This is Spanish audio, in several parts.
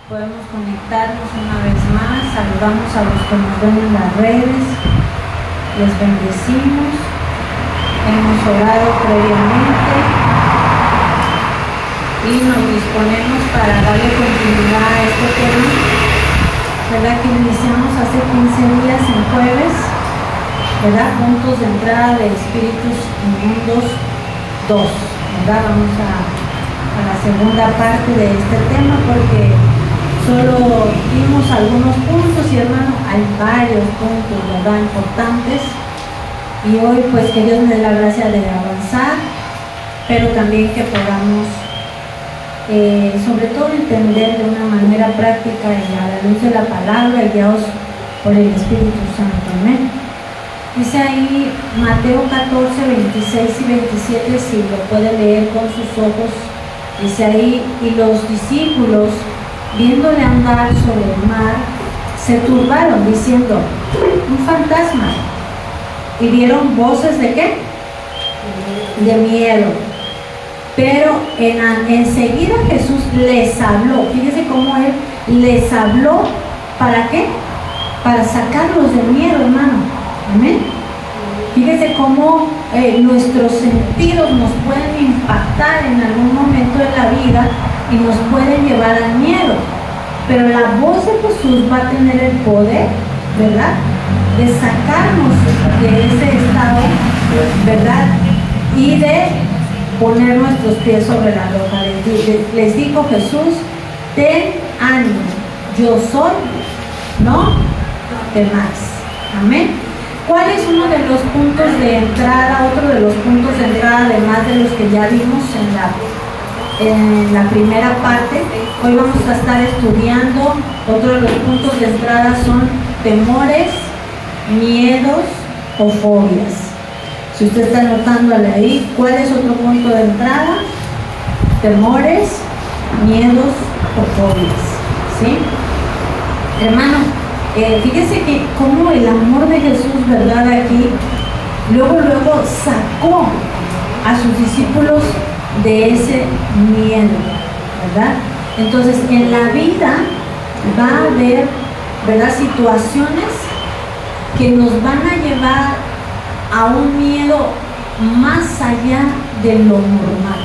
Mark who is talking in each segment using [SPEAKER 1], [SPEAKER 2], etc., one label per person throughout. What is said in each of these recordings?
[SPEAKER 1] Podemos conectarnos una vez más. Saludamos a los que nos ven en las redes. Les bendecimos. Hemos orado previamente y nos disponemos para darle continuidad a este tema, ¿verdad? Que iniciamos hace 15 días en jueves, ¿verdad? Puntos de entrada de espíritus inmundos 2, ¿verdad? Vamos a la segunda parte de este tema porque solo vimos algunos puntos y hermano, hay varios puntos, ¿verdad? Importantes. Y hoy pues que Dios me dé la gracia de avanzar, pero también que podamos sobre todo entender de una manera práctica y a la luz de la palabra y guiados por el Espíritu Santo. Amén. Dice ahí Mateo 14, 26 y 27, si lo puede leer con sus ojos. Dice ahí, y los discípulos, viéndole andar sobre el mar, se turbaron diciendo, un fantasma. Y dieron voces de ¿qué? De miedo. Pero enseguida Jesús les habló. Fíjense cómo Él les habló. ¿Para qué? Para sacarlos del miedo, hermano. Amén. Fíjense cómo nuestros sentidos nos pueden impactar en algún momento de la vida y nos pueden llevar al miedo. Pero la voz de Jesús va a tener el poder, ¿verdad?, de sacarnos de ese estado, ¿verdad?, y de poner nuestros pies sobre la roca. Les dijo Jesús, ten ánimo, yo soy, no temáis. Amén. ¿Cuál es uno de los puntos de entrada, otro de los puntos de entrada, además de los que ya vimos en la primera parte? Hoy vamos a estar estudiando. Otro de los puntos de entrada son temores, miedos o fobias. Si usted está anotándole ahí, ¿cuál es otro punto de entrada? Temores, miedos o fobias. ¿Sí? Hermano, fíjese que como el amor de Jesús, ¿verdad? Aquí, luego sacó a sus discípulos de ese miedo, ¿verdad? Entonces, en la vida va a haber, ¿verdad?, situaciones que nos van a llevar a un miedo más allá de lo normal,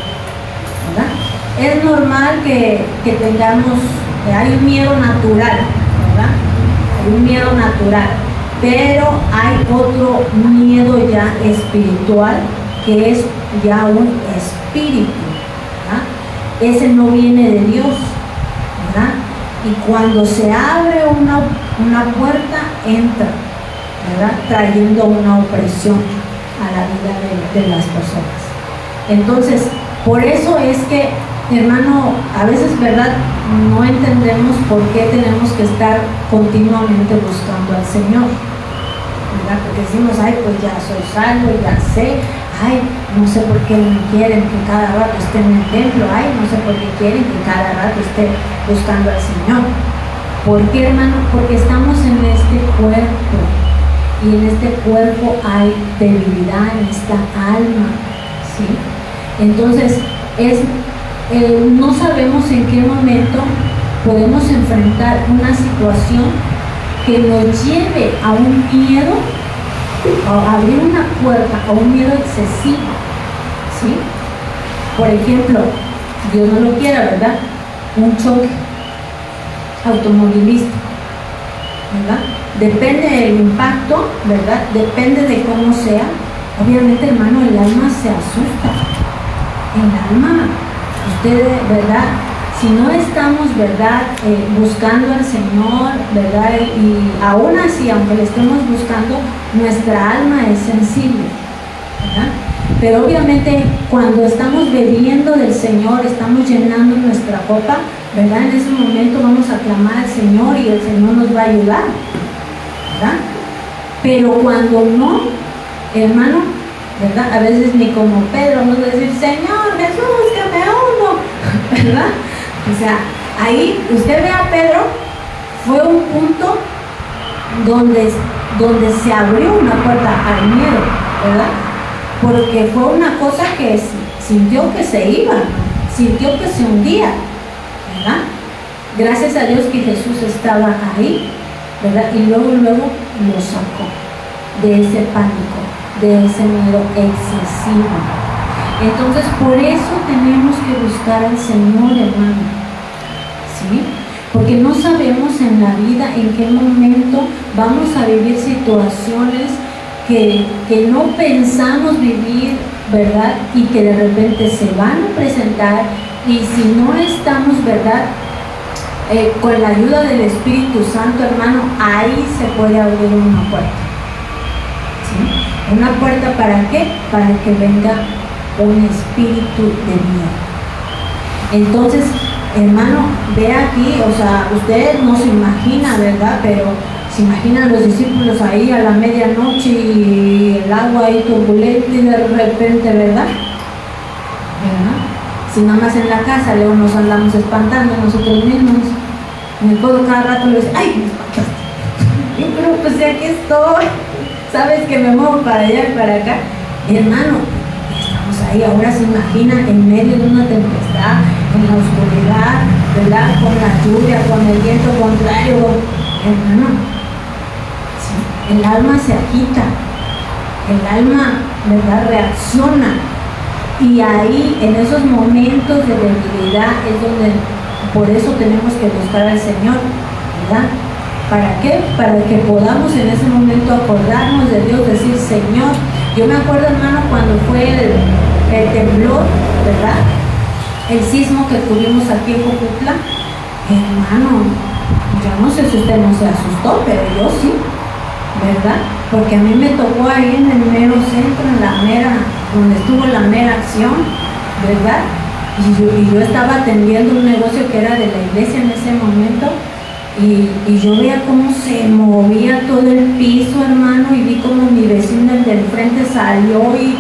[SPEAKER 1] ¿verdad? Es normal que tengamos, hay un miedo natural, ¿verdad? Hay un miedo natural, pero hay otro miedo ya espiritual que es ya un espíritu, ¿verdad? Ese no viene de Dios, ¿verdad? Y cuando se abre una puerta, entra, ¿verdad?, trayendo una opresión a la vida de las personas. Entonces, por eso es que, hermano, a veces, ¿verdad?, no entendemos por qué tenemos que estar continuamente buscando al Señor, ¿verdad? Porque decimos, ay, pues ya soy salvo, ya sé, ay, no sé por qué me quieren que cada rato esté en el templo, ay, no sé por qué quieren que cada rato esté buscando al Señor. ¿Por qué, hermano? Porque estamos en este cuerpo. Y en este cuerpo hay debilidad, en esta alma, ¿sí? Entonces, no sabemos en qué momento podemos enfrentar una situación que nos lleve a un miedo, a abrir una puerta, a un miedo excesivo, ¿sí? Por ejemplo, Dios no lo quiera, ¿verdad?, un choque automovilístico, ¿verdad? Depende del impacto, ¿verdad? Depende de cómo sea. Obviamente, hermano, el alma se asusta. El alma, usted, ¿verdad?, si no estamos, ¿verdad?, buscando al Señor, ¿verdad?, y aún así, aunque le estemos buscando, nuestra alma es sensible, ¿verdad? Pero obviamente, cuando estamos bebiendo del Señor, estamos llenando nuestra copa, ¿verdad?, en ese momento vamos a clamar al Señor y el Señor nos va a ayudar, ¿verdad? Pero cuando no, hermano, ¿verdad?, a veces ni como Pedro nos va a decir, Señor Jesús, que me ahogo, ¿verdad? O sea, ahí usted ve a Pedro, fue un punto donde se abrió una puerta al miedo, ¿verdad? Porque fue una cosa que sintió que se iba, sintió que se hundía, ¿verdad? Gracias a Dios que Jesús estaba ahí, ¿verdad? Y luego lo sacó de ese pánico, de ese miedo excesivo. Entonces, por eso tenemos que buscar al Señor, hermano, ¿sí? Porque no sabemos en la vida en qué momento vamos a vivir situaciones que no pensamos vivir, ¿verdad? Y que de repente se van a presentar, y si no estamos, ¿verdad? Con la ayuda del Espíritu Santo, hermano, ahí se puede abrir una puerta, ¿sí? ¿Una puerta para qué? Para que venga un espíritu de miedo. Entonces, hermano, ve aquí, o sea, usted no se imagina, ¿verdad? Pero se imaginan los discípulos ahí a la medianoche y el agua ahí turbulenta y de repente, ¿verdad? Si nada más en la casa luego nos andamos espantando nosotros mismos. Mi esposo cada rato le dice, ¡ay, me espantaste! Y pero pues ya aquí estoy, sabes que me muevo para allá y para acá. Y hermano, estamos ahí, ahora se imagina en medio de una tempestad, en la oscuridad, ¿verdad? Con la lluvia, con el viento contrario. Hermano, sí, el alma se agita, el alma, ¿verdad? Reacciona. Y ahí, en esos momentos de debilidad, es donde, por eso tenemos que buscar al Señor, ¿verdad? ¿Para qué? Para que podamos en ese momento acordarnos de Dios, decir, Señor, yo me acuerdo, hermano, cuando fue el temblor, ¿verdad? El sismo que tuvimos aquí en Jojutla, hermano, yo no sé si usted no se asustó, pero yo sí, ¿verdad? Porque a mí me tocó ahí en el mero centro, en la mera, donde estuvo la mera acción, ¿verdad? Y yo estaba atendiendo un negocio que era de la iglesia en ese momento, y yo veía cómo se movía todo el piso, hermano, y vi como mi vecino, el del frente, salió y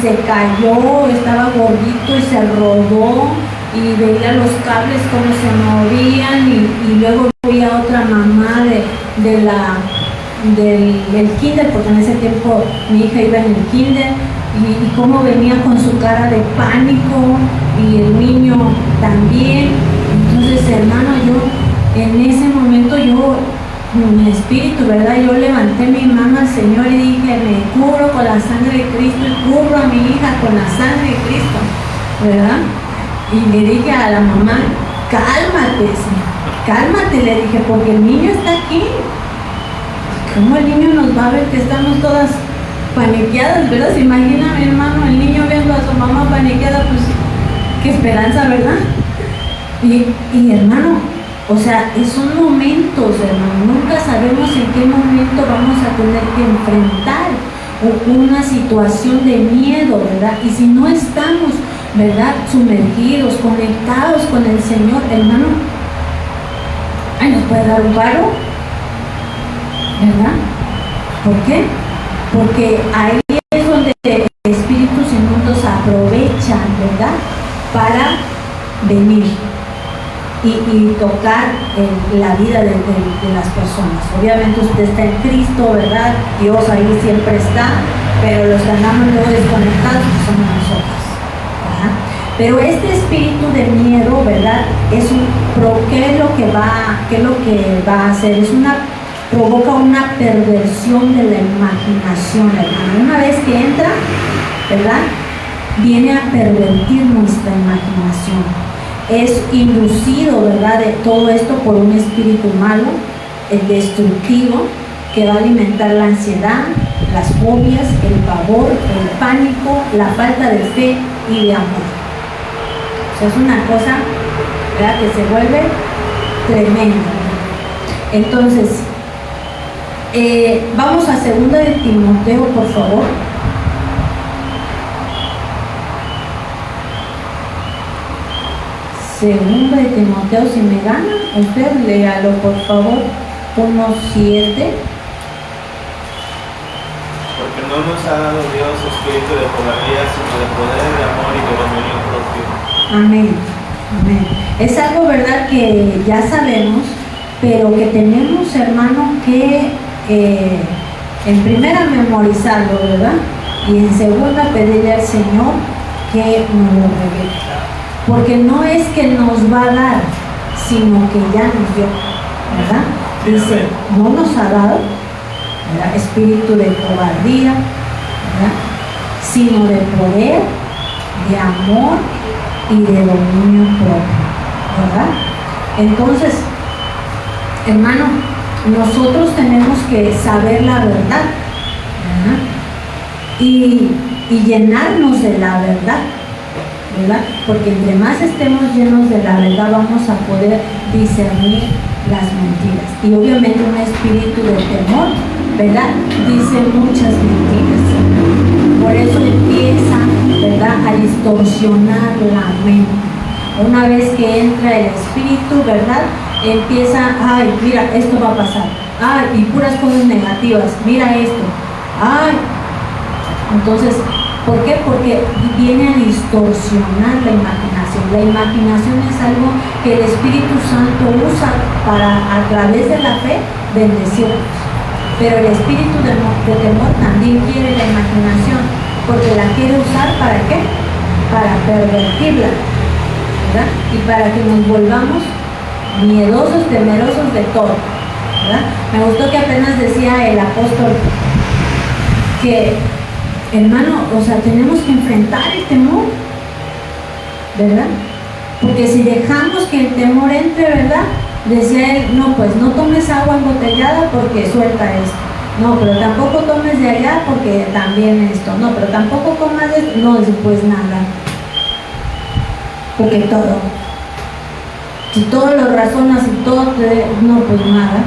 [SPEAKER 1] se cayó, estaba gordito y se rodó, y veía los cables cómo se movían, y luego veía otra mamá del kinder, porque en ese tiempo mi hija iba en el kinder, y cómo venía con su cara de pánico, y el niño también. Entonces, hermano, yo en ese momento, mi espíritu, ¿verdad? Yo levanté mi mano al Señor y dije, me cubro con la sangre de Cristo, y cubro a mi hija con la sangre de Cristo, ¿verdad? Y le dije a la mamá, cálmate, cálmate, le dije, porque el niño está aquí. ¿Cómo el niño nos va a ver que estamos todas paniqueadas, verdad? Se imagina, mi hermano, el niño viendo a su mamá paniqueada, pues qué esperanza, ¿verdad? Y hermano, o sea, son momentos, hermano, nunca sabemos en qué momento vamos a tener que enfrentar una situación de miedo, ¿verdad? Y si no estamos, ¿verdad?, sumergidos, conectados con el Señor, hermano, ay, nos puede dar un paro, ¿verdad? ¿Por qué? Porque ahí es donde espíritus inmundos aprovechan, ¿verdad?, para venir y tocar la vida de las personas. Obviamente usted está en Cristo, ¿verdad? Dios ahí siempre está, pero los que andamos luego desconectados pues somos nosotros, ¿verdad? Pero este espíritu de miedo, ¿verdad?, ¿qué es lo que va a hacer? Provoca una perversión de la imaginación, hermano. Una vez que entra, ¿verdad?, viene a pervertir nuestra imaginación. Es inducido, ¿verdad?, de todo esto por un espíritu malo, destructivo, que va a alimentar la ansiedad, las fobias, el pavor, el pánico, la falta de fe y de amor. O sea, es una cosa, ¿verdad?, que se vuelve tremenda. Entonces, vamos a 2 de Timoteo, por favor. Segunda de Timoteo, si me gana, usted léalo, por favor, 1:7.
[SPEAKER 2] Porque no nos ha dado Dios espíritu de cobardía, sino de poder, de amor y de dominio propio.
[SPEAKER 1] Amén, amén. Es algo, ¿verdad?, que ya sabemos, pero que tenemos, hermano, que en primera memorizarlo, ¿verdad?, y en segunda pedirle al Señor que nos lo revele. Porque no es que nos va a dar, sino que ya nos dio, ¿verdad? Dice, no nos ha dado, ¿verdad?, espíritu de cobardía, ¿verdad?, sino de poder, de amor y de dominio propio, ¿verdad? Entonces, hermano, nosotros tenemos que saber la verdad, ¿verdad?, y llenarnos de la verdad, ¿verdad? Porque entre más estemos llenos de la verdad vamos a poder discernir las mentiras. Y obviamente un espíritu de temor, ¿verdad?, dice muchas mentiras. Por eso empieza, ¿verdad?, a distorsionar la mente. Una vez que entra el espíritu, ¿verdad?, empieza, ay, mira, esto va a pasar. Ay, y puras cosas negativas. Mira esto. Ay. Entonces, ¿por qué? Porque viene a distorsionar la imaginación. La imaginación es algo que el Espíritu Santo usa para, a través de la fe, bendecirnos. Pero el espíritu de temor también quiere la imaginación, porque la quiere usar ¿para qué? Para pervertirla, ¿verdad? Y para que nos volvamos miedosos, temerosos de todo, ¿verdad? Me gustó que apenas decía el apóstol que, hermano, o sea, tenemos que enfrentar el temor, ¿verdad? Porque si dejamos que el temor entre, ¿verdad?, decía él, no, pues no tomes agua embotellada porque suelta esto. No, pero tampoco tomes de allá porque también esto. No, pero tampoco comas de esto. No, pues nada. Porque todo. Si todo lo razonas y todo te... No, pues nada.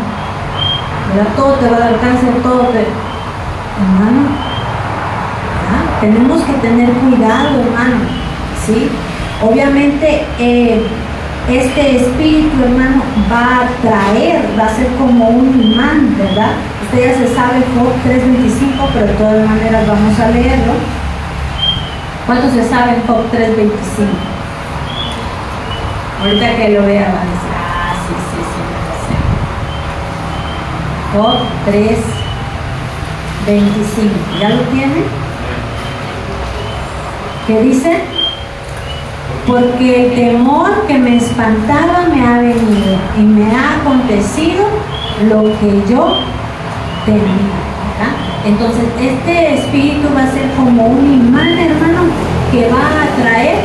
[SPEAKER 1] ¿Verdad? Todo te va a dar cáncer, todo te... Hermano, ¿verdad? Tenemos que tener cuidado, hermano. ¿Sí? Obviamente, este espíritu, hermano, va a traer, va a ser como un imán, ¿verdad? Usted ya se sabe Job 3:25, pero de todas maneras vamos a leerlo. ¿Cuántos se saben Job 3:25? Ahorita que lo vea va a decir, ah, sí, me lo sé. Job 3:25, ¿ya lo tiene? ¿Qué dice? Porque el temor que me espantaba me ha venido y me ha acontecido lo que yo temía, ¿verdad? Entonces este espíritu va a ser como un imán, hermano, que va a atraer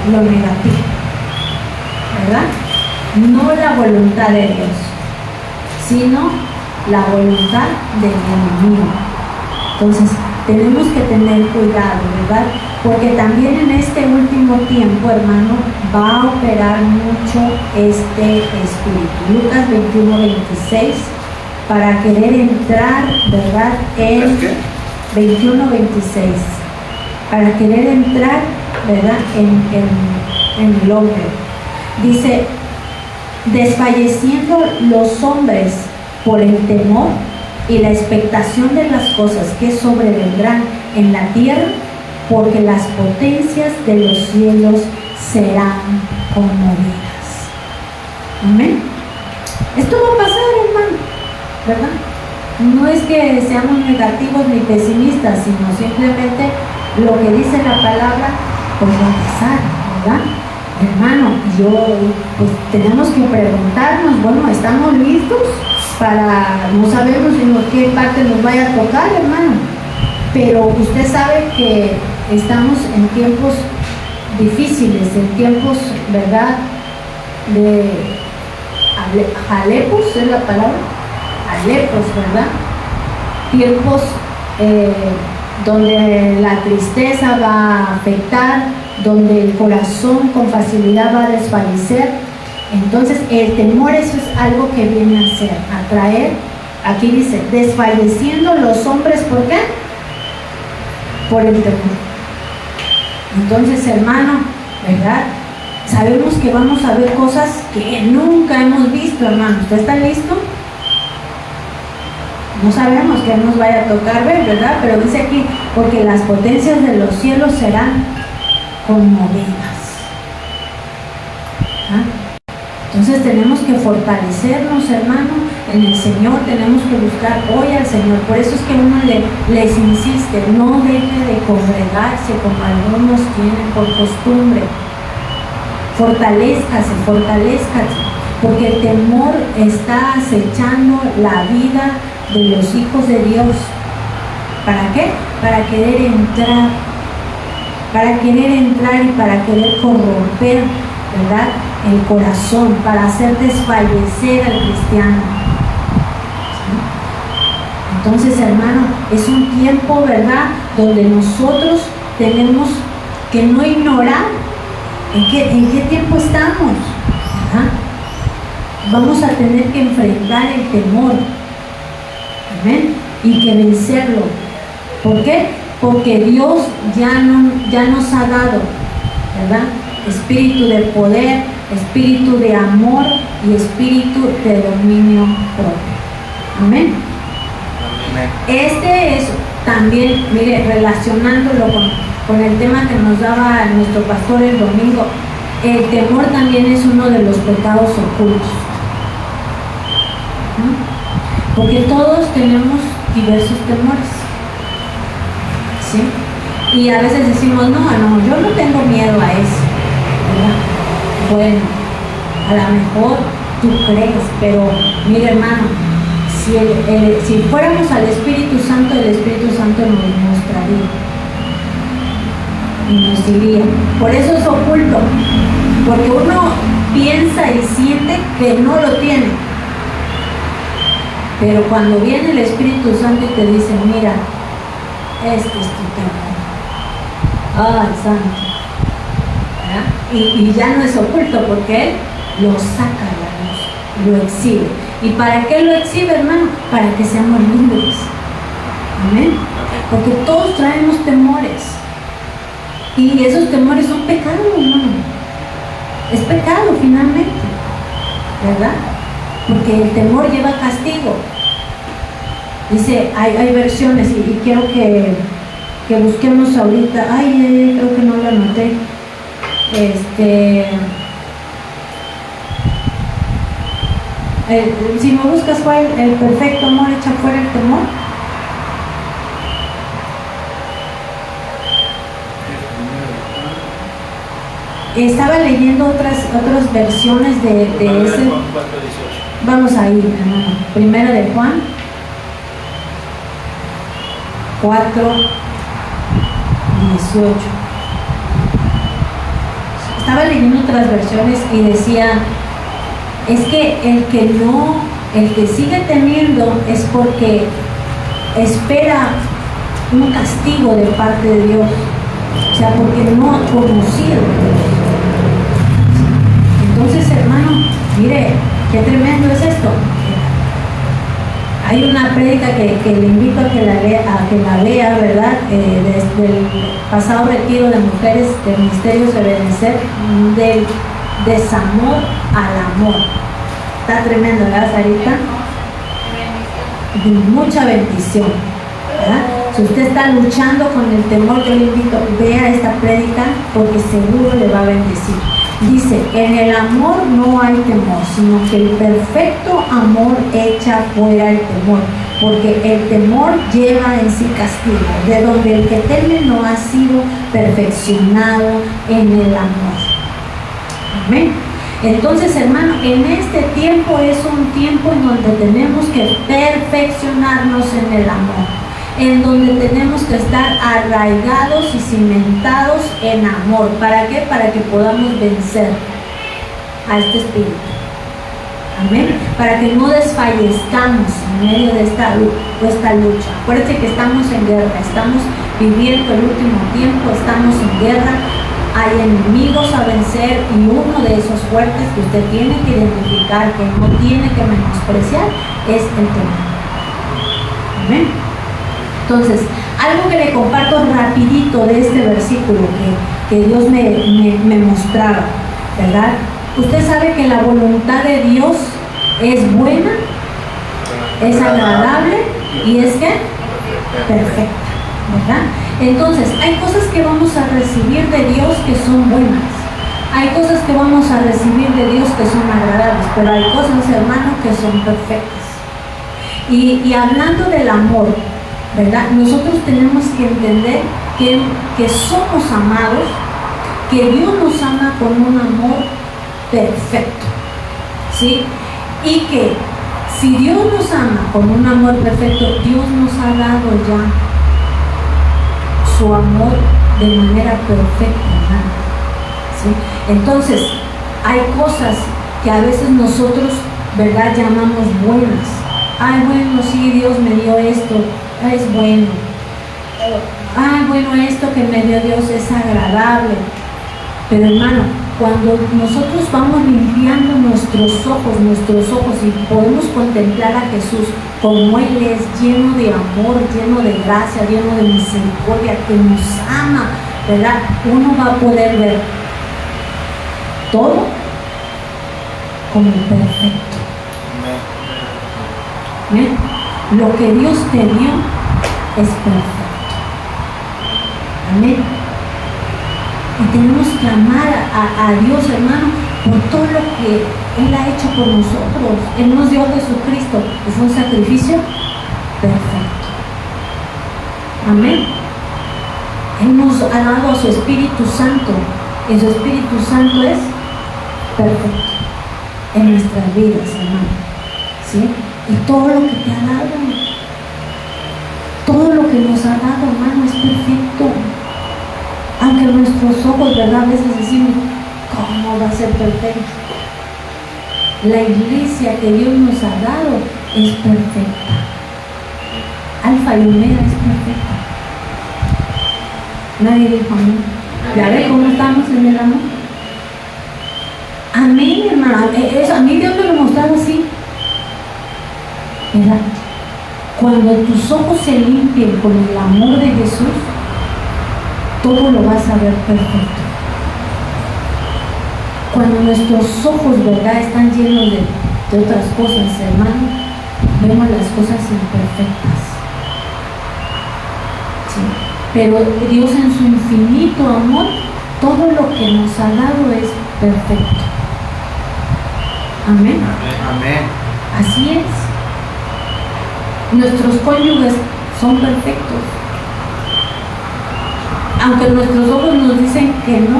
[SPEAKER 1] lo negativo, ¿verdad? No la voluntad de Dios, sino la voluntad del enemigo. Entonces tenemos que tener cuidado, ¿verdad? Porque también en este último tiempo, hermano, va a operar mucho este espíritu. Lucas 21:26, para querer entrar, ¿verdad?, en 21:26, para querer entrar, ¿verdad?, en el hombre. Dice, desfalleciendo los hombres por el temor y la expectación de las cosas que sobrevendrán en la tierra, porque las potencias de los cielos serán conmovidas. Amén. Esto va a pasar, hermano, ¿verdad? No es que seamos negativos ni pesimistas, sino simplemente lo que dice la palabra, pues va a pasar, ¿verdad? Hermano, pues tenemos que preguntarnos, bueno, ¿estamos listos para, no sabemos en qué parte nos vaya a tocar, hermano? Pero usted sabe que estamos en tiempos difíciles, en tiempos, ¿verdad?, de alepos, es la palabra, alepos, ¿verdad? Tiempos donde la tristeza va a afectar, donde el corazón con facilidad va a desfallecer. Entonces el temor, eso es algo que viene a hacer, a traer, aquí dice, desfalleciendo los hombres, ¿por qué? Por el temor. Entonces, hermano, ¿verdad?, sabemos que vamos a ver cosas que nunca hemos visto, hermano. ¿Usted está listo? No sabemos qué nos vaya a tocar ver, ¿verdad? Pero dice aquí, porque las potencias de los cielos serán conmovidas. ¿Ah? Entonces tenemos que fortalecernos, hermano, en el Señor. Tenemos que buscar hoy al Señor. Por eso es que uno les insiste, no deje de congregarse como algunos tienen por costumbre. Fortalézcase. Porque el temor está acechando la vida de los hijos de Dios. ¿Para qué? Para querer entrar y para querer corromper, ¿verdad?, el corazón, para hacer desfallecer al cristiano. ¿Sí? Entonces, hermano, es un tiempo, ¿verdad?, donde nosotros tenemos que no ignorar en qué tiempo estamos. ¿Verdad? Vamos a tener que enfrentar el temor. Amén. Y que vencerlo. ¿Por qué? Porque Dios ya nos ha dado, ¿verdad?, espíritu de poder, espíritu de amor y espíritu de dominio propio. Amén. Este es también, mire, relacionándolo con el tema que nos daba nuestro pastor el domingo, el temor también es uno de los pecados ocultos. Porque todos tenemos diversos temores. ¿Sí? Y a veces decimos, no, yo no tengo miedo a eso, ¿verdad? Bueno, a lo mejor tú crees, pero mira, hermano, si fuéramos al Espíritu Santo, el Espíritu Santo nos mostraría y nos diría. Por eso es oculto, porque uno piensa y siente que no lo tiene, pero cuando viene el Espíritu Santo y te dice, mira, este es tu temor. Ay, santo. ¿Verdad? Y ya no es oculto, porque Él lo saca a la luz, lo exhibe. ¿Y para qué lo exhibe, hermano? Para que seamos libres. Amén. Porque todos traemos temores. Y esos temores son pecados, hermano. Es pecado finalmente, ¿verdad? Porque el temor lleva castigo. Dice, hay versiones y quiero que busquemos ahorita. Ay, creo que no lo anoté. Si me buscas, ¿cuál? El perfecto amor echa fuera el temor. Estaba leyendo otras versiones de ese. Vamos a ir, hermano. Primera de Juan 4:18. Estaba leyendo otras versiones y decían, es que el que sigue temiendo es porque espera un castigo de parte de Dios, o sea, porque no ha conocido a Dios. Entonces, hermano, mire, qué tremendo es esto. Hay una prédica que le invito a que la lea, ¿verdad? Desde el pasado retiro de mujeres de Ministerios de Benecer, del desamor al amor. Está tremendo, ¿verdad, Sarita? De mucha bendición, ¿verdad? Si usted está luchando con el temor, yo le invito, vea esta prédica porque seguro le va a bendecir. Dice, en el amor no hay temor, sino que el perfecto amor echa fuera el temor, porque el temor lleva en sí castigo, de donde el que teme no ha sido perfeccionado en el amor. Amén. Entonces, hermano, en este tiempo es un tiempo en donde tenemos que perfeccionarnos en el amor, en donde tenemos que estar arraigados y cimentados en amor. ¿Para qué? Para que podamos vencer a este espíritu. Amén. Para que no desfallezcamos en medio de esta lucha. Acuérdense que estamos en guerra, estamos viviendo el último tiempo, estamos en guerra. Hay enemigos a vencer y uno de esos fuertes que usted tiene que identificar, que no tiene que menospreciar, es el temor. Amén. Entonces, algo que le comparto rapidito de este versículo que Dios me mostraba, ¿verdad? Usted sabe que la voluntad de Dios es buena, es agradable y es ¿qué? Perfecta, ¿verdad? Entonces, hay cosas que vamos a recibir de Dios que son buenas, hay cosas que vamos a recibir de Dios que son agradables, pero hay cosas, hermano, que son perfectas. Y hablando del amor, ¿verdad? Nosotros tenemos que entender que somos amados, que Dios nos ama con un amor perfecto, ¿sí? Y que si Dios nos ama con un amor perfecto, Dios nos ha dado ya su amor de manera perfecta, hermano, ¿sí? Entonces, hay cosas que a veces nosotros, ¿verdad?, llamamos buenas. Ay, bueno, sí, Dios me dio esto, es bueno. Ay, bueno, esto que me dio Dios es agradable. Pero hermano, cuando nosotros vamos limpiando nuestros ojos y podemos contemplar a Jesús como Él es, lleno de amor, lleno de gracia, lleno de misericordia, que nos ama, ¿verdad? Uno va a poder ver todo como perfecto. ¿Ven? Lo que Dios te dio es perfecto. Amén. Y tenemos que amar a Dios, hermano, por todo lo que Él ha hecho por nosotros. Él nos dio a Jesucristo y fue un sacrificio perfecto. Amén. Él nos ha dado a su Espíritu Santo y su Espíritu Santo es perfecto en nuestras vidas, hermano, ¿sí? Y todo lo que te ha dado, todo lo que nos ha dado, hermano, es perfecto. Aunque nuestros ojos, ¿verdad?, a veces decimos, ¿cómo va a ser perfecto? La iglesia que Dios nos ha dado es perfecta. Alfa y Omega es perfecta. Nadie dijo amén. ¿Ya ve cómo estamos en el amor? Amén, hermano. A mí Dios me lo mostraba así, ¿verdad? Cuando tus ojos se limpien con el amor de Jesús, todo lo vas a ver perfecto. Cuando nuestros ojos, ¿verdad?, están llenos de otras cosas, hermano, vemos las cosas imperfectas, ¿sí? Pero Dios, en su infinito amor, todo lo que nos ha dado es perfecto. Amén.
[SPEAKER 2] Amén.
[SPEAKER 1] Así es. Nuestros cónyuges son perfectos. Aunque nuestros ojos nos dicen que no,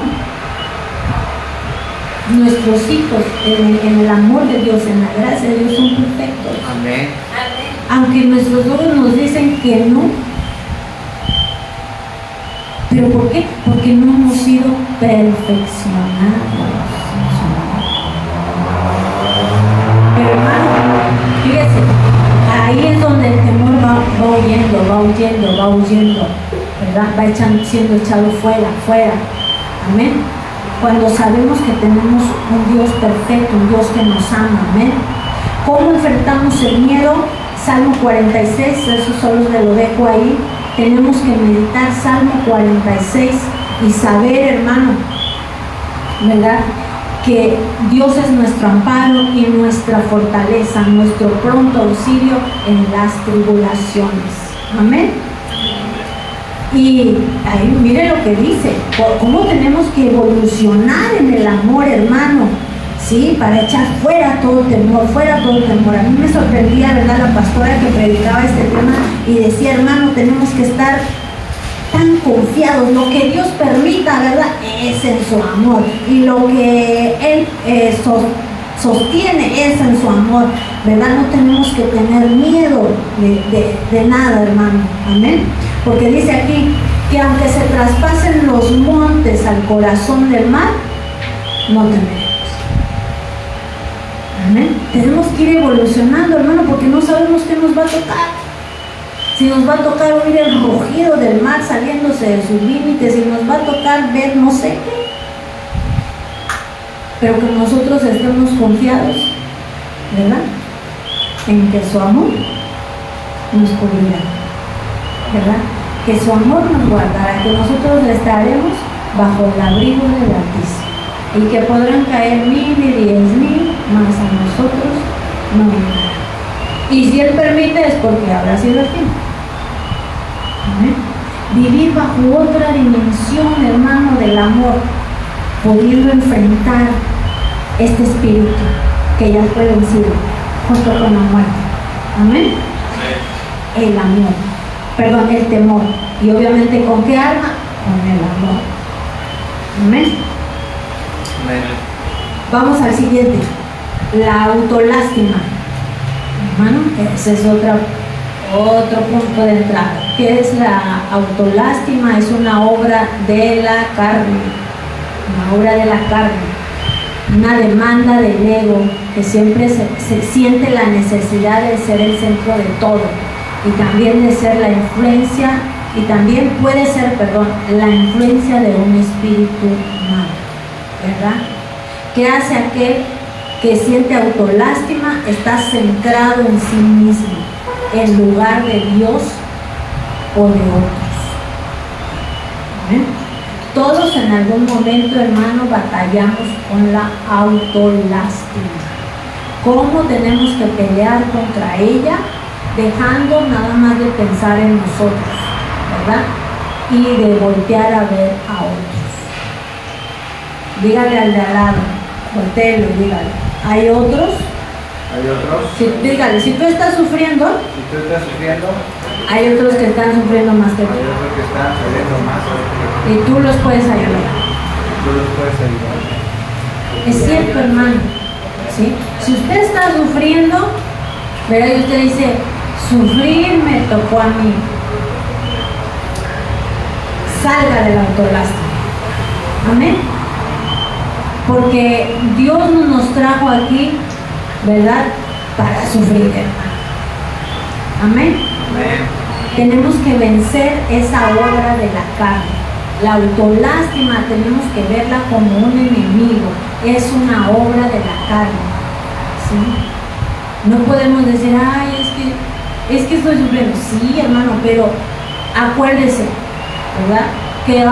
[SPEAKER 1] nuestros hijos en el amor de Dios, en la gracia de Dios, son perfectos.
[SPEAKER 2] Amén.
[SPEAKER 1] Aunque nuestros ojos nos dicen que no. ¿Pero por qué? Porque no hemos sido perfeccionados. Pero hermano, fíjese, ahí es donde el temor va huyendo, ¿verdad? Va siendo echado fuera. Amén. Cuando sabemos que tenemos un Dios perfecto, un Dios que nos ama. Amén. ¿Cómo enfrentamos el miedo? Salmo 46, eso solo se lo dejo ahí. Tenemos que meditar Salmo 46 y saber, hermano, ¿verdad?, que Dios es nuestro amparo y nuestra fortaleza, nuestro pronto auxilio en las tribulaciones. Amén. Y ahí mire lo que dice, cómo tenemos que evolucionar en el amor, hermano, ¿sí? Para echar fuera todo temor. A mí me sorprendía, ¿verdad?, la pastora que predicaba este tema y decía, hermano, tenemos que estar tan confiados. Lo que Dios permita, ¿verdad?, es en su amor. Y lo que Él sostiene es en su amor, ¿verdad? No tenemos que tener miedo de nada, hermano. Amén. Porque dice aquí que aunque se traspasen los montes al corazón del mar, no temeremos. Amén. Tenemos que ir evolucionando, hermano, porque no sabemos qué nos va a tocar. Si nos va a tocar oír el rugido del mar saliéndose de sus límites, si nos va a tocar ver no sé qué, pero que nosotros estemos confiados, ¿verdad?, en que su amor nos cubrirá, ¿verdad?, que su amor nos guardará, que nosotros estaremos bajo el abrigo del Altísimo y que podrán caer 1000 y 10,000, mas a nosotros no llegará. Y si Él permite es porque habrá sido el fin. Amén. Vivir bajo otra dimensión, hermano, del amor, pudiendo enfrentar este espíritu que ya fue vencido junto con la muerte. Amén. El amor, perdón, el temor. Y obviamente, ¿con qué arma? Con el amor. Amén.
[SPEAKER 2] Amén.
[SPEAKER 1] Vamos al siguiente. La autolástima, hermano, ese es otro punto de entrada. ¿Qué es la autolástima? Es una obra de la carne, una demanda del ego que siempre se siente la necesidad de ser el centro de todo y también de ser la influencia, y también puede ser, la influencia de un espíritu malo, ¿verdad? ¿Qué hace aquel que siente autolástima? Está centrado en sí mismo en lugar de Dios o de otros. ¿Ven? Todos en algún momento, hermano, batallamos con la autolástima. ¿Cómo tenemos que pelear contra ella? Dejando nada más de pensar en nosotros, ¿verdad? Y de voltear a ver a otros. Dígale al de al lado, voltéelo y dígale, ¿hay otros?
[SPEAKER 3] ¿Hay otros?
[SPEAKER 1] Dígale, si tú estás sufriendo, hay otros que están sufriendo más que tú.
[SPEAKER 3] Hay otros que están sufriendo más.
[SPEAKER 1] Y tú los puedes ayudar. Es cierto, hermano. ¿Sí? Si usted está sufriendo, ¿verdad? Y usted dice, sufrir me tocó a mí. Salga de la autolástima. Amén. Porque Dios no nos trajo aquí, ¿verdad?, para sufrir, hermano. Amén.
[SPEAKER 3] Amén.
[SPEAKER 1] Tenemos que vencer esa obra de la carne. La autolástima tenemos que verla como un enemigo, es una obra de la carne, ¿sí? No podemos decir, ay, es que estoy sufriendo. Sí, hermano, pero acuérdese, ¿verdad?, que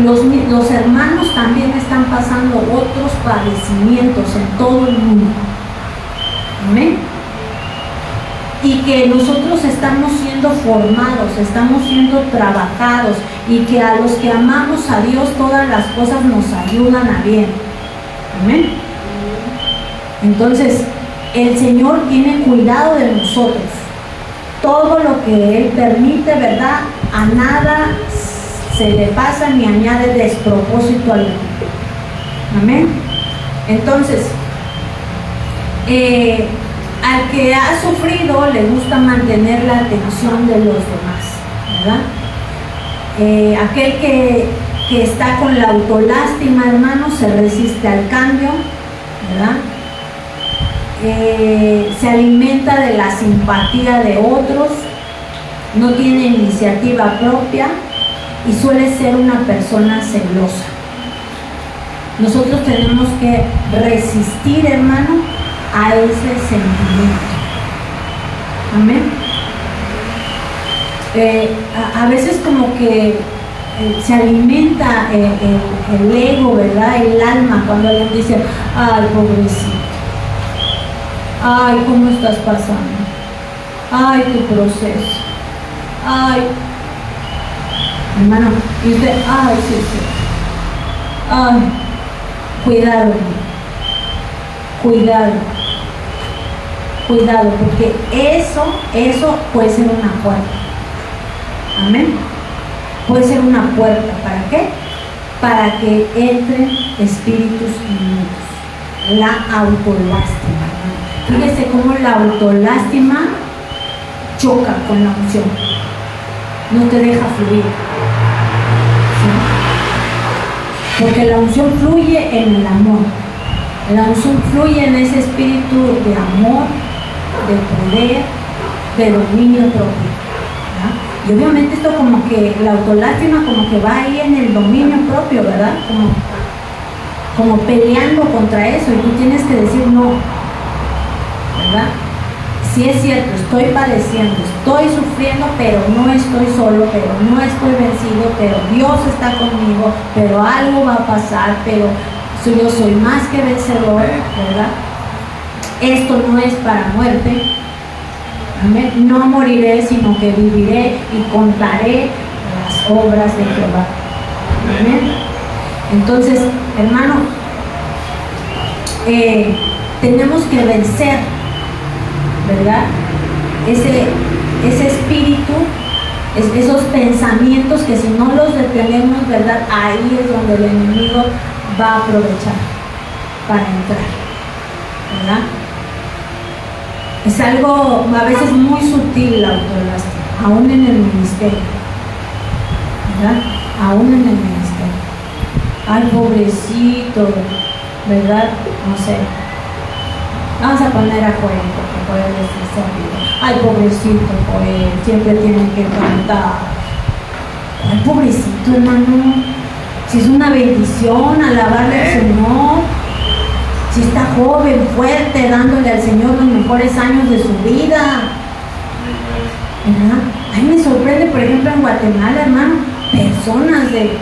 [SPEAKER 1] los hermanos también están pasando otros padecimientos en todo el mundo. Amén. Y que nosotros estamos siendo formados, estamos siendo trabajados, y que a los que amamos a Dios todas las cosas nos ayudan a bien. Amén. Entonces, el Señor tiene cuidado de nosotros. Todo lo que Él permite, ¿verdad?, a nada se le pasa ni añade despropósito alguno. Amén. Entonces, al que ha sufrido le gusta mantener la atención de los demás, ¿verdad? Aquel que está con la autolástima, hermano, se resiste al cambio, ¿verdad? Se alimenta de la simpatía de otros, no tiene iniciativa propia y suele ser una persona celosa. Nosotros tenemos que resistir, hermano, a ese sentimiento. Amén. A veces como que se alimenta el ego, ¿verdad?, el alma, cuando alguien dice, ay, pobrecito, ay, ¿cómo estás pasando? Ay, tu proceso, ay, hermano, y usted, ay, sí, ay, cuidado, cuidado, porque eso puede ser una puerta. Amén. Puede ser una puerta. ¿Para qué? Para que entren espíritus inmundos. La autolástima. Fíjese cómo la autolástima choca con la unción. No te deja fluir. ¿Sí? Porque la unción fluye en el amor. La unción fluye en ese espíritu de amor, de poder, de dominio propio, ¿verdad? Y obviamente esto como que la autolástima como que va ahí en el dominio propio, ¿verdad? Como peleando contra eso, y tú tienes que decir no, ¿verdad? Sí es cierto, estoy padeciendo, estoy sufriendo, pero no estoy solo, pero no estoy vencido, pero Dios está conmigo, pero algo va a pasar, pero yo soy más que vencedor, ¿verdad? Esto no es para muerte. Amén. No moriré, sino que viviré y contaré las obras de Jehová. Amén. Entonces, hermano, tenemos que vencer, ¿verdad?, ese espíritu, esos pensamientos que si no los detenemos, ¿verdad?, ahí es donde el enemigo va a aprovechar para entrar, ¿verdad? Es algo a veces muy sutil la autolástima, aún en el ministerio, ¿verdad? Aún en el ministerio. Ay, pobrecito, ¿verdad? No sé. Vamos a poner a Joel, porque Joel es servido. Ay, pobrecito Joel, siempre tienen que cantar. Ay, pobrecito, hermano. Si es una bendición alabarle al Señor. Si está joven, fuerte, dándole al Señor los mejores años de su vida. ¿Verdad? A mí me sorprende, por ejemplo, en Guatemala, hermano, personas de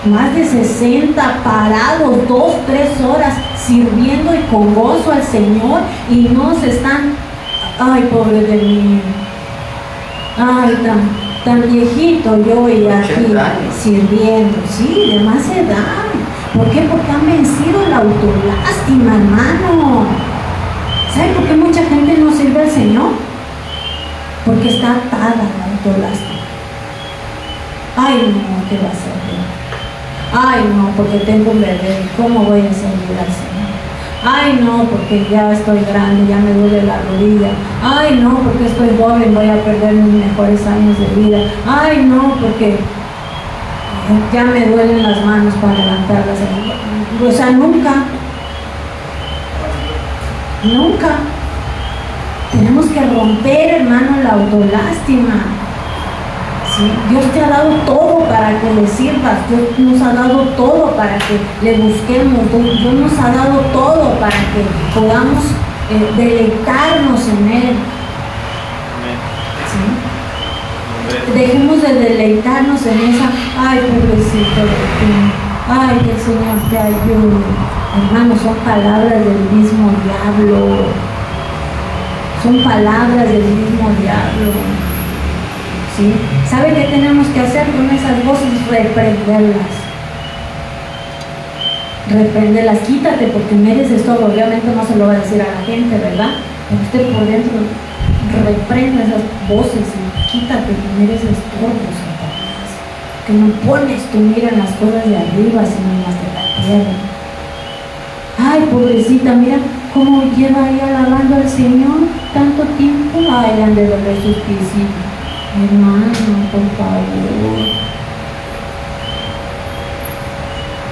[SPEAKER 1] más de 60 parados, 2, 3 horas, sirviendo y con gozo al Señor, y no se están, ay, pobre de mí, ay, tan viejito yo y aquí sirviendo, sí, de más edad. ¿Por qué? Porque han vencido la autolástima, hermano. ¿Sabe por qué mucha gente no sirve al Señor? Porque está atada a la autolástima. Ay, no, ¿qué va a hacer? Ay, no, porque tengo un bebé, ¿cómo voy a servir al Señor? Ay, no, porque ya estoy grande, ya me duele la rodilla. Ay, no, porque estoy joven, voy a perder mis mejores años de vida. Ay, no, porque ya me duelen las manos para levantarlas. O sea, nunca. Tenemos que romper, hermano, la autolástima. ¿Sí? Dios te ha dado todo para que le sirvas. Dios nos ha dado todo para que le busquemos. Dios nos ha dado todo para que podamos deleitarnos en Él. ¿Sí? Dejemos de deleitarnos en esa, ay, pobrecito de ti, ay, que el Señor te ayude. Hermanos, son palabras del mismo diablo. Son palabras del mismo diablo. ¿Sí? ¿Sabe qué tenemos que hacer con esas voces? Reprenderlas, quítate porque mereces todo. Obviamente no se lo va a decir a la gente, ¿verdad? Pero usted por dentro reprende esas voces y quítate que mereces todo, Satanás. Que no pones tu mira en las cosas de arriba, sino en las de la tierra. Ay, pobrecita, mira cómo lleva ahí alabando al Señor tanto tiempo. Ay, han de doler sus piecitos. Hermano, por favor.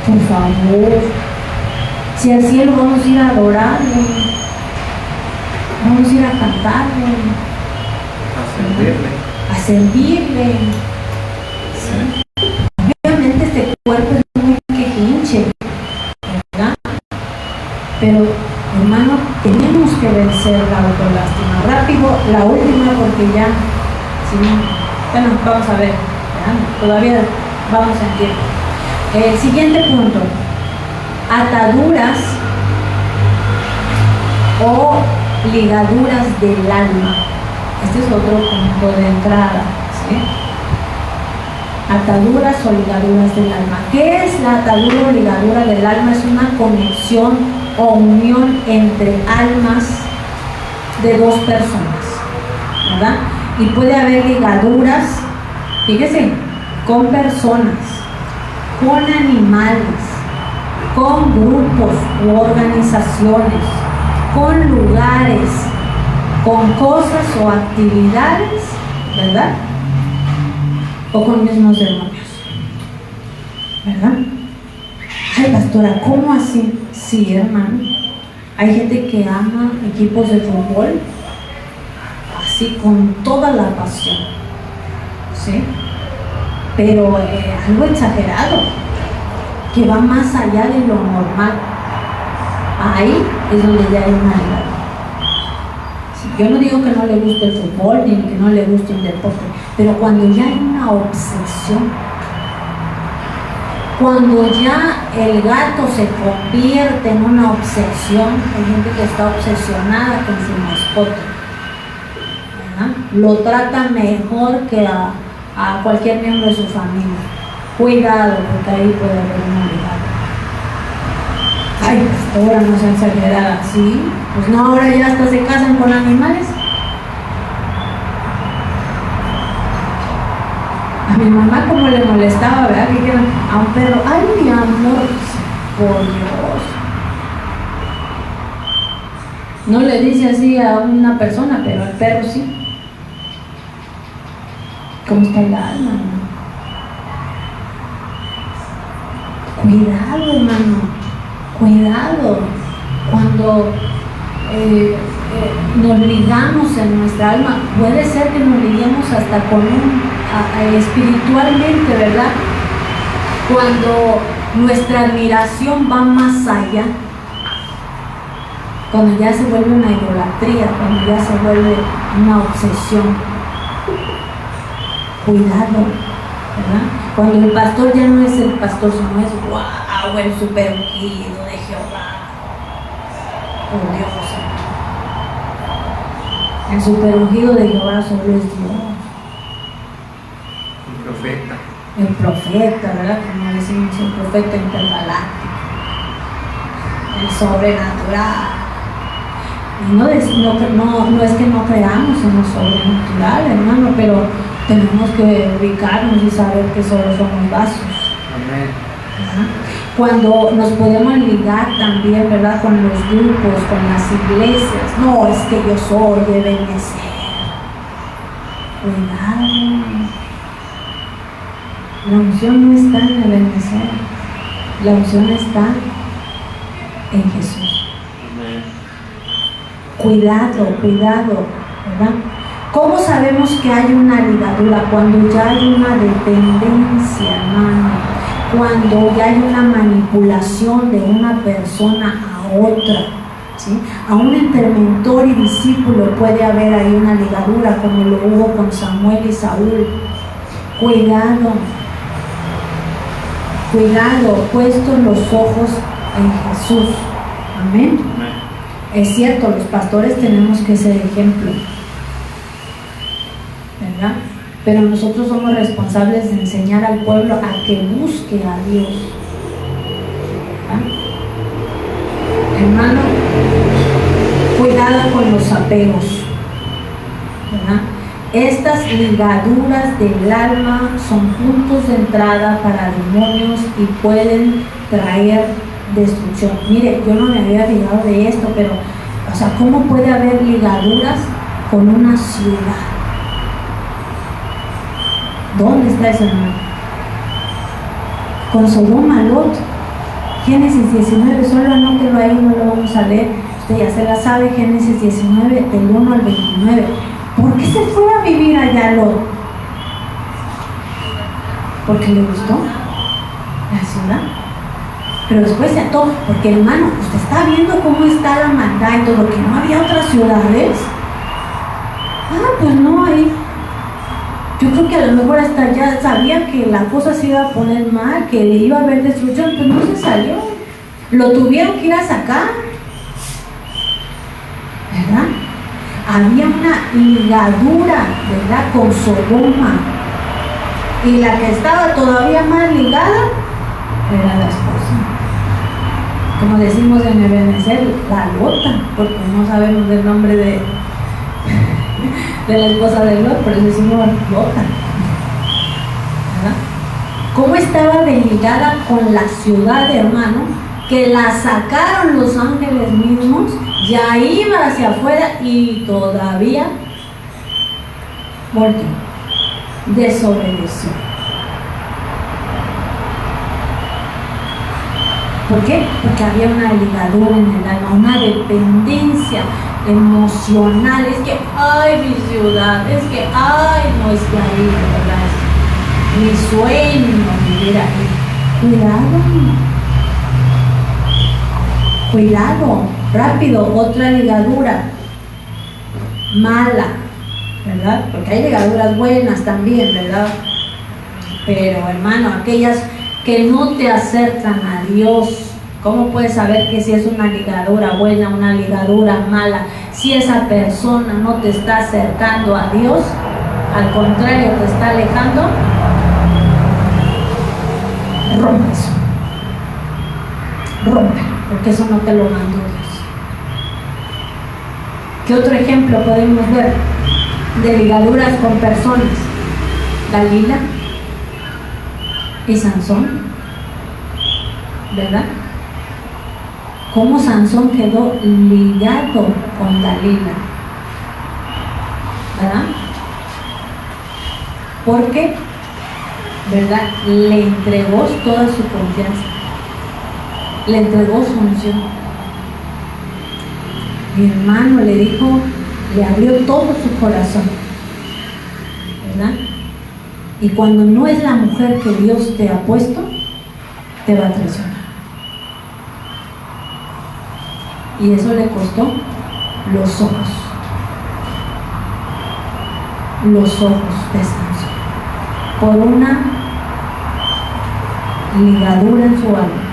[SPEAKER 1] Por favor. Si al cielo vamos a ir a adorarle, vamos a ir a cantarle, a servirle. ¿Sí? Obviamente este cuerpo es muy quejinche, ¿verdad? Pero, hermano, tenemos que vencer la autolástima. Rápido, la última, porque ya, si no, bueno, vamos a ver, ¿verdad? Todavía vamos en tiempo. El siguiente punto, ataduras o ligaduras del alma. Este es otro punto de entrada, ¿sí? Ataduras o ligaduras del alma. ¿Qué es la atadura o ligadura del alma? Es una conexión o unión entre almas de dos personas, ¿verdad? Y puede haber ligaduras, fíjese, con personas, con animales, con grupos u organizaciones, con lugares, con cosas o actividades, ¿verdad? O con mismos demonios, ¿verdad? Ay, pastora, ¿cómo así? Sí, hermano. Hay gente que ama equipos de fútbol así con toda la pasión, ¿sí? Pero algo exagerado, que va más allá de lo normal. Ahí es donde ya hay una ligadura. Sí, yo no digo que no le guste el fútbol ni que no le guste el deporte, pero cuando ya hay una obsesión, cuando ya el gato se convierte en una obsesión, hay gente que está obsesionada con su mascota, ¿verdad? Lo trata mejor que a cualquier miembro de su familia. Cuidado, porque ahí puede haber una ligadura. Ay, ahora no se exagerada, ¿sí? Pues no, ahora ya hasta se casan con animales. A mi mamá como le molestaba, ¿verdad? Que dijeron a un perro, ay, mi amor, por Dios. No le dice así a una persona, pero al perro sí. ¿Cómo está el alma, hermano? Cuidado, hermano, cuidado. Cuando nos ligamos en nuestra alma, puede ser que nos liguemos hasta con espiritualmente, ¿verdad? Cuando nuestra admiración va más allá, cuando ya se vuelve una idolatría, cuando ya se vuelve una obsesión. Cuidado, ¿verdad? Cuando el pastor ya no es el pastor, sino es wow, el super ungido de Jehová. Oh Dios, el super ungido de Jehová solo es Dios.
[SPEAKER 3] El profeta.
[SPEAKER 1] El profeta, ¿verdad? Como decimos, el profeta intergaláctico, el sobrenatural. Y no es que no creamos en lo sobrenatural, hermano, pero tenemos que ubicarnos y saber que solo somos vasos.
[SPEAKER 3] Amén.
[SPEAKER 1] ¿Verdad? Cuando nos podemos ligar también, ¿verdad? Con los grupos, con las iglesias. No, es que yo soy de Benecer. Cuidado. La unción no está en el Benecer. La unción está en Jesús.
[SPEAKER 2] Amén.
[SPEAKER 1] Cuidado, ¿verdad? ¿Cómo sabemos que hay una ligadura? Cuando ya hay una dependencia, hermano. Cuando ya hay una manipulación de una persona a otra, ¿sí? Aún entre mentor y discípulo puede haber ahí una ligadura, como lo hubo con Samuel y Saúl. Cuidado, puestos los ojos en Jesús. Amén.
[SPEAKER 2] Amén.
[SPEAKER 1] Es cierto, los pastores tenemos que ser ejemplo, ¿verdad? Pero nosotros somos responsables de enseñar al pueblo a que busque a Dios. ¿Verdad? Hermano, cuidado con los apegos, ¿verdad? Estas ligaduras del alma son puntos de entrada para demonios y pueden traer destrucción. Mire, yo no me había fijado de esto, pero, o sea, ¿cómo puede haber ligaduras con una ciudad? ¿Dónde está eso, hermano? Con Sodoma, Lot. Génesis 19, solo anótelo ahí, no lo vamos a leer. Usted ya se la sabe, Génesis 19, del 1 al 29. ¿Por qué se fue a vivir allá Lot? Porque le gustó la ciudad. Pero después se ató, porque hermano, usted está viendo cómo está la maldad y todo, que no había otras ciudades. Pues no, ahí. Yo creo que a lo mejor hasta ya sabía que la cosa se iba a poner mal, que le iba a haber destrucción, pero no se salió. Lo tuvieron que ir a sacar, ¿verdad? Había una ligadura, ¿verdad? Con Sodoma. Y la que estaba todavía más ligada era la esposa. Como decimos en el Benecer, la Lota, porque no sabemos el nombre de la esposa de Lot, pero decimos Lota, ¿verdad? ¿Cómo estaba ligada con la ciudad, hermano? Que la sacaron los ángeles mismos, ya iba hacia afuera y todavía volvió, desobedeció. ¿Por qué? Porque había una ligadura en el alma, una dependencia emocional. Es que, ay, mi ciudad, es que, ay, no, es que ahí, ¿verdad? Mi sueño vivir ahí. Cuidado, rápido, otra ligadura mala, ¿verdad? Porque hay ligaduras buenas también, ¿verdad? Pero hermano, aquellas que no te acercan a Dios, ¿cómo puedes saber que si es una ligadura buena, una ligadura mala? Si esa persona no te está acercando a Dios, al contrario, te está alejando, rompe eso. Rompe, porque eso no te lo mandó Dios. ¿Qué otro ejemplo podemos ver de ligaduras con personas? Dalila y Sansón, ¿verdad? cómo Sansón quedó ligado con Dalila, ¿verdad? Porque, ¿verdad? Le entregó toda su confianza, le entregó su unción. Mi hermano le dijo, le abrió todo su corazón, ¿verdad? Y cuando no es la mujer que Dios te ha puesto, te va a traicionar. Y eso le costó los ojos de Sansón, por una ligadura en su alma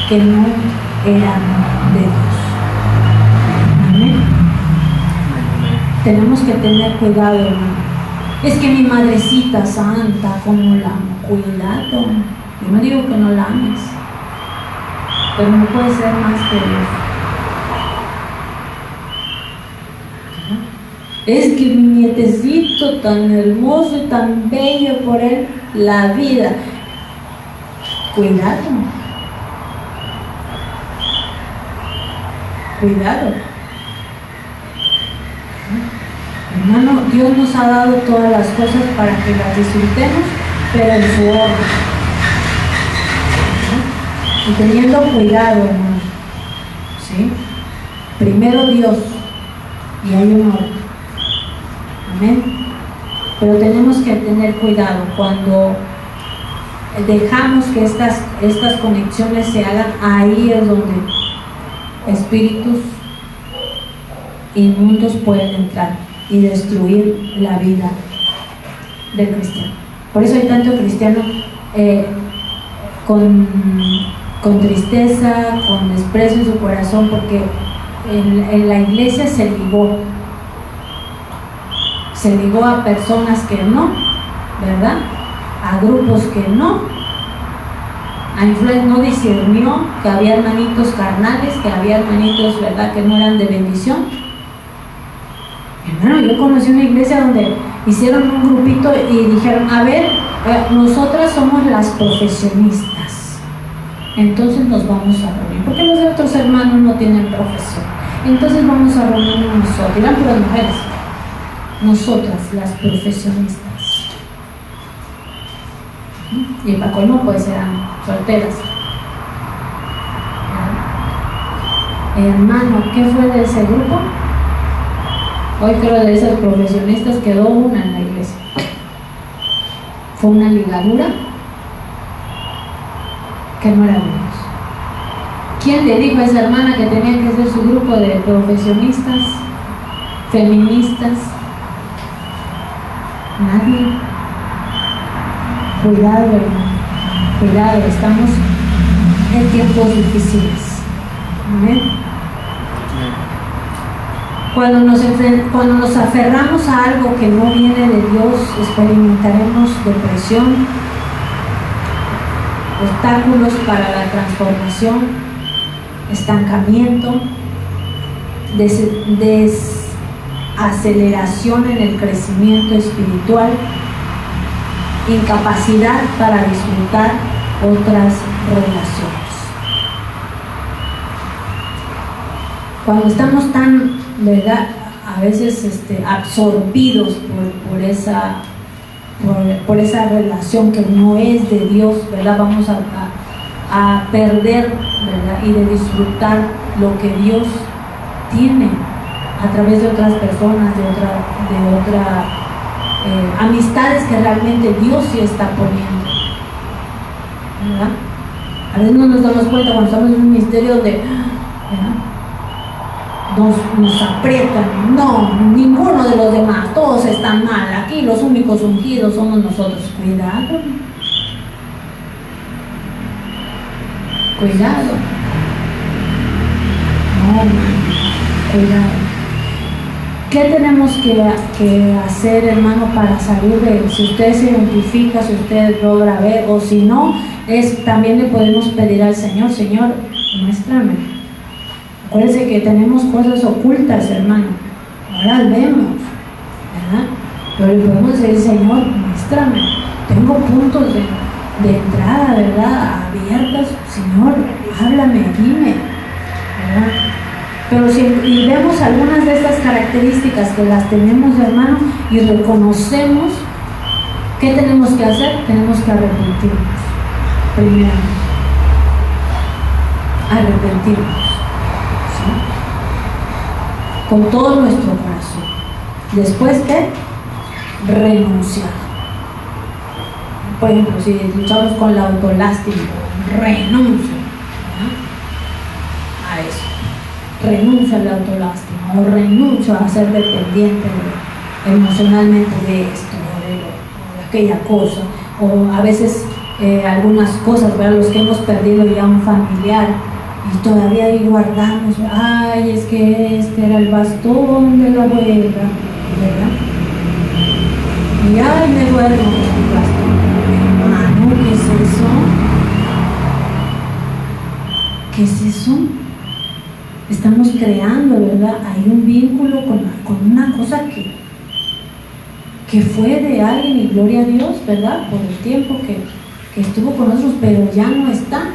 [SPEAKER 1] que no era de Dios. Amén. Tenemos que tener cuidado, hermano. Es que mi madrecita santa, como la amo, cuidado. Yo no digo que no la ames, pero no puede ser más que Dios. Es que mi nietecito tan hermoso y tan bello, por él la vida. Cuidado. Cuidado. Hermano, Dios nos ha dado todas las cosas para que las disfrutemos, pero en su orden. Y teniendo cuidado, hermano. ¿Sí? Primero Dios, y hay un orden. Amén. Pero tenemos que tener cuidado cuando dejamos que estas conexiones se hagan. Ahí es donde espíritus inmundos pueden entrar y destruir la vida del cristiano. Por eso hay tanto cristiano con tristeza, con desprecio en su corazón, porque en la iglesia se ligó a personas que no, ¿verdad? A grupos que no, a influencias, no discernió que había hermanitos carnales, que había hermanitos, ¿verdad?, que no eran de bendición. Hermano, yo conocí una iglesia donde hicieron un grupito y dijeron, a ver, nosotras somos las profesionistas, entonces nos vamos a reunir, porque los otros hermanos no tienen profesión, entonces vamos a reunirnos nosotros, eran puras mujeres, nosotras las profesionistas, y para colmo pues eran solteras. Hermano, ¿qué fue de ese grupo? Hoy creo de esas profesionistas quedó una en la iglesia. Fue una ligadura que no era de Dios. ¿Quién le dijo a esa hermana que tenía que ser su grupo de profesionistas, feministas? Nadie. Cuidado, hermano. Cuidado, estamos en tiempos difíciles. Amén. Cuando nos aferramos a algo que no viene de Dios, experimentaremos depresión, obstáculos para la transformación, estancamiento, desaceleración en el crecimiento espiritual, incapacidad para disfrutar otras relaciones. Cuando estamos tan, ¿verdad?, a veces absorbidos por esa relación que no es de Dios, ¿verdad?, vamos a perder, ¿verdad?, y de disfrutar lo que Dios tiene a través de otras personas, de otra amistades que realmente Dios sí está poniendo, ¿verdad? A veces no nos damos cuenta cuando estamos en un ministerio de, ¿verdad?, nos aprietan. No, ninguno de los demás, todos están mal, aquí los únicos ungidos somos nosotros. Cuidado, no, cuidado. ¿Qué tenemos que hacer, hermano, para salir de él? Si usted se identifica, si usted logra ver, o si no, también le podemos pedir al Señor, Señor, muéstrame. Acuérdense que tenemos cosas ocultas, hermano, ahora las vemos, ¿verdad? Pero le podemos decir, Señor, muéstrame. Tengo puntos de entrada, ¿verdad?, abiertos. Señor, háblame, dime, ¿verdad? Pero si y vemos algunas de estas características que las tenemos, hermano, y reconocemos, ¿qué tenemos que hacer? Tenemos que arrepentirnos, primero. Arrepentirnos, ¿sí? Con todo nuestro corazón. Después, ¿qué? Renunciar. Por ejemplo, si luchamos con la autolástima, renuncio, ¿verdad? A eso. Renuncio a la autolástima, o renuncio a ser dependiente emocionalmente de esto o de aquella cosa, o a veces algunas cosas, ¿verdad? Los que hemos perdido ya un familiar y todavía ahí guardamos, ay, es que este era el bastón de la abuela, ¿verdad? Y ay, me duele el bastón. Hermano, ¿qué es eso? ¿Qué es eso? Estamos creando, ¿verdad? Hay un vínculo con una cosa que fue de alguien, y gloria a Dios, ¿verdad? Por el tiempo que estuvo con nosotros, pero ya no está.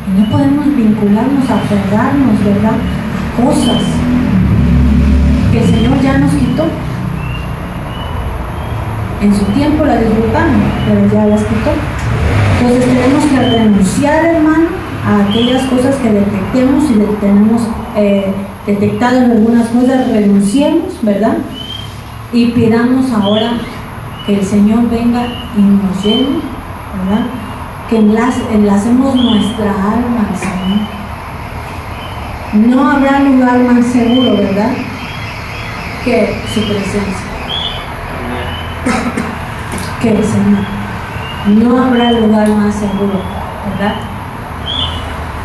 [SPEAKER 1] Y no podemos vincularnos, aferrarnos, ¿verdad? A cosas que el Señor ya nos quitó. En su tiempo la disfrutamos, pero ya las quitó. Entonces tenemos que renunciar, hermano, a aquellas cosas que detectemos. Si tenemos detectado en algunas cosas, renunciemos, ¿verdad? Y pidamos ahora que el Señor venga y nos llene, ¿verdad? Que enlacemos nuestra alma al Señor. No habrá lugar más seguro, ¿verdad?, que su presencia, que el Señor. No habrá lugar más seguro, ¿verdad?,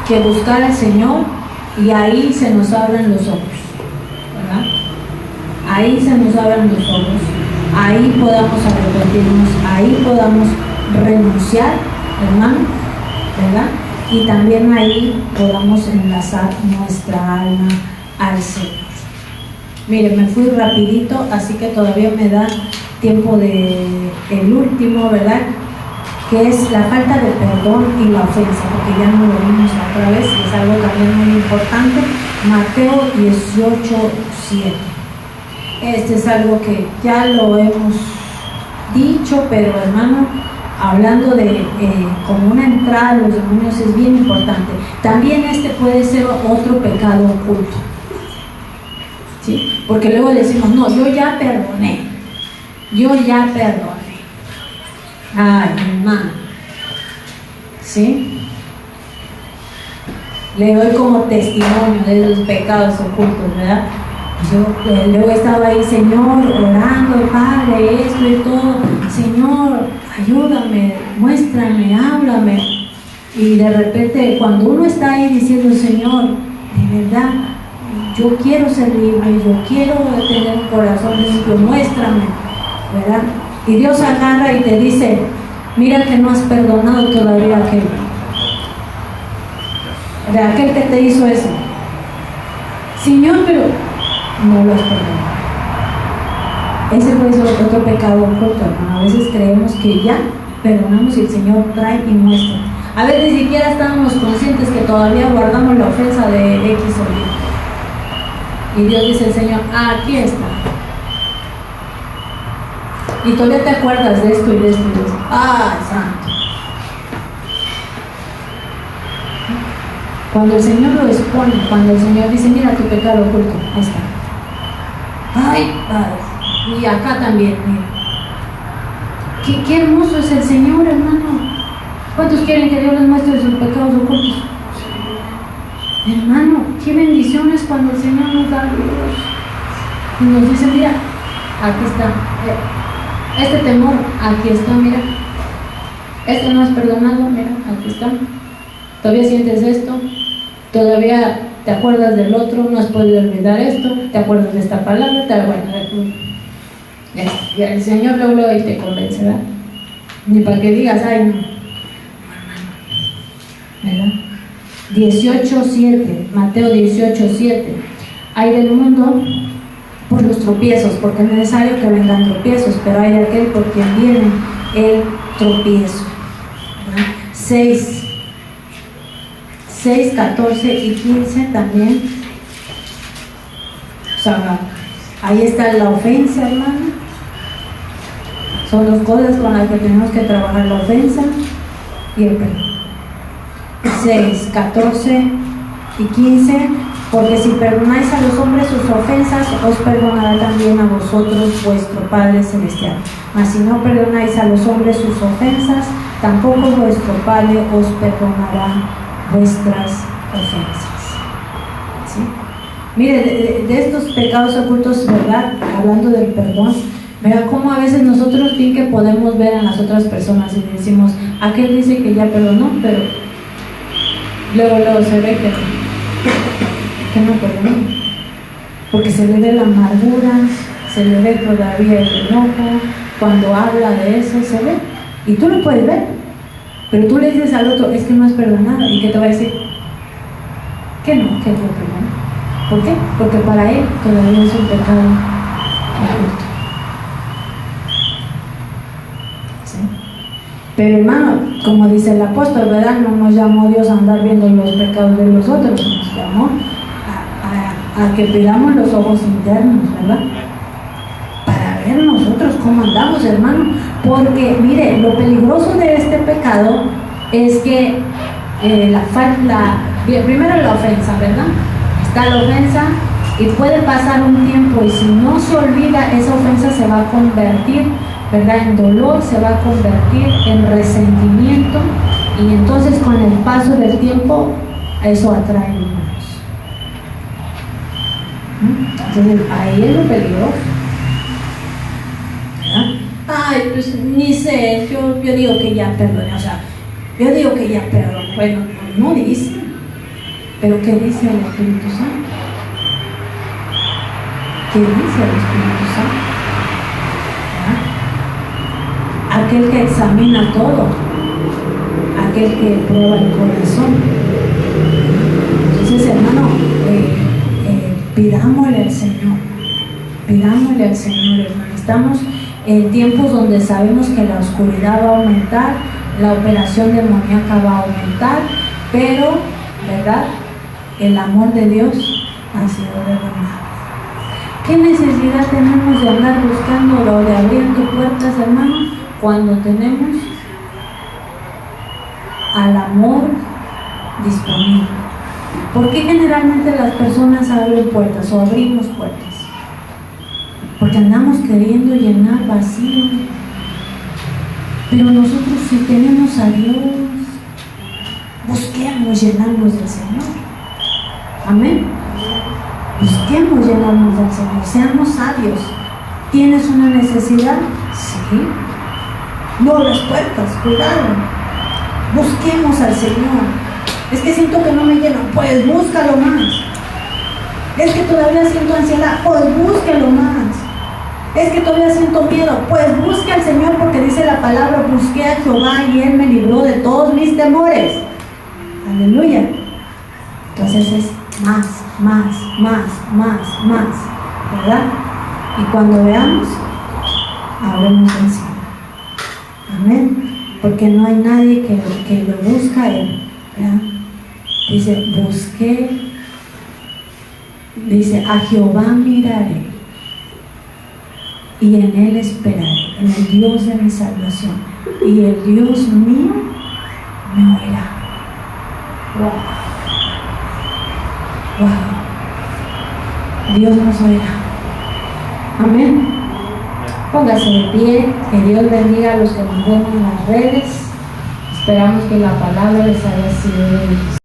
[SPEAKER 1] que buscar al Señor, y ahí se nos abran los ojos, ¿verdad? Ahí se nos abran los ojos, ahí podamos arrepentirnos, ahí podamos renunciar, hermano, ¿verdad? Y también ahí podamos enlazar nuestra alma al Señor. Mire, me fui rapidito, así que todavía me da tiempo de el último, ¿verdad?, que es la falta de perdón y la ofensa, porque ya no lo vimos otra vez, y es algo también muy importante. Mateo 18:7. Este es algo que ya lo hemos dicho, pero hermano, hablando de como una entrada a los demonios, es bien importante. También este puede ser otro pecado oculto, ¿sí? Porque luego decimos, no, yo ya perdoné. Ay, hermano, ¿sí? Le doy como testimonio de los pecados ocultos, ¿verdad? Yo luego estaba ahí, Señor, orando, Padre, esto y todo, Señor, ayúdame, muéstrame, háblame. Y de repente, cuando uno está ahí diciendo, Señor, de verdad, yo quiero ser libre, yo quiero tener un corazón limpio, muéstrame, ¿verdad? Y Dios agarra y te dice, mira que no has perdonado todavía a aquel. De aquel que te hizo eso. Señor, pero no lo has perdonado. Ese puede ser otro pecado oculto, hermano. A veces creemos que ya perdonamos y el Señor trae y muestra. A veces ni siquiera estamos conscientes que todavía guardamos la ofensa de X o Y. Y Dios dice, el Señor, aquí está. Y todavía te acuerdas de esto y de esto y de esto. ¡Ay, santo! Cuando el Señor lo expone, cuando el Señor dice, mira tu pecado oculto, ahí está. ¡Ay, Padre! Y acá también, mira. Qué hermoso es el Señor, hermano. ¿Cuántos quieren que Dios les muestre sus pecados ocultos? Hermano, qué bendiciones cuando el Señor nos da luz. Y nos dice, mira, aquí está. Este temor, aquí está, mira. Este no has perdonado, mira, aquí está. Todavía sientes esto, todavía te acuerdas del otro, no has podido olvidar esto, te acuerdas de esta palabra, ya el Señor luego y te convence, ¿verdad? Ni para que digas, ay, no, ¿verdad? 18:7, Mateo 18:7. Hay del mundo por los tropiezos, porque es necesario que vengan tropiezos, pero hay de aquel por quien viene el tropiezo, ¿verdad? 6, 14 y 15 también. O sea, ahí está la ofensa, hermano. Son dos cosas con las que tenemos que trabajar: la ofensa y el perdón. 6, 14 y 15. Porque si perdonáis a los hombres sus ofensas, os perdonará también a vosotros vuestro Padre Celestial. Mas si no perdonáis a los hombres sus ofensas, tampoco vuestro Padre os perdonará vuestras ofensas. ¿Sí? Mire, de estos pecados ocultos, ¿verdad? Hablando del perdón, ¿verdad? Como a veces nosotros bien que podemos ver en las otras personas y decimos, aquel dice que ya perdonó, pero luego se ve que no perdonó, porque se le ve la amargura, se le ve todavía el enojo, cuando habla de eso se ve, y tú lo puedes ver, pero tú le dices al otro, es que no has perdonado, y que te va a decir que no, que lo perdonó. ¿Por qué? Porque para él todavía es un pecado oculto. ¿Sí? Pero hermano, como dice el apóstol, ¿verdad? No nos llamó Dios a andar viendo los pecados de los otros, nos llamó a que pidamos los ojos internos, ¿verdad? Para ver nosotros cómo andamos, hermano. Porque, mire, lo peligroso de este pecado es que primero la ofensa, ¿verdad? Está la ofensa y puede pasar un tiempo y si no se olvida, esa ofensa se va a convertir, ¿verdad?, en dolor, se va a convertir en resentimiento y entonces con el paso del tiempo eso atrae hermanos. Entonces ahí es lo peligroso, ¿verdad? Ay, pues ni sé, yo digo que ya perdoné, o sea, yo digo que ya perdoné. Bueno, no dice, pero ¿qué dice el Espíritu Santo? ¿Qué dice el Espíritu Santo? ¿Verdad? Aquel que examina todo, aquel que prueba el corazón. Entonces, hermano, pidámosle al Señor, hermano. Estamos en tiempos donde sabemos que la oscuridad va a aumentar, la operación demoníaca va a aumentar, pero, ¿verdad?, el amor de Dios ha sido derramado. ¿Qué necesidad tenemos de andar buscando o de abriendo puertas, hermano, cuando tenemos al amor disponible? ¿Por qué generalmente las personas abren puertas o abrimos puertas? Porque andamos queriendo llenar vacío. Pero nosotros, si tenemos a Dios, busquemos llenarnos del Señor. Amén. Busquemos llenarnos del Señor. Seamos sabios. ¿Tienes una necesidad? Sí. No abras puertas, cuidado. Busquemos al Señor. Es que siento que no me lleno, pues búscalo más. Es que todavía siento ansiedad, pues búscalo más. Es que todavía siento miedo, pues busque al Señor, porque dice la palabra, busqué a Jehová y Él me libró de todos mis temores. Aleluya. Entonces es más, ¿verdad? Y cuando veamos, hablemos del Señor. Amén. Porque no hay nadie que lo busca a Él, ¿verdad? Dice, busqué, dice, a Jehová miraré y en Él esperaré, en el Dios de mi salvación, y el Dios mío me oirá. Wow. Dios nos oirá. Amén. Póngase de pie, que Dios bendiga a los que nos ven en las redes. Esperamos que la palabra les haya sido de bendición.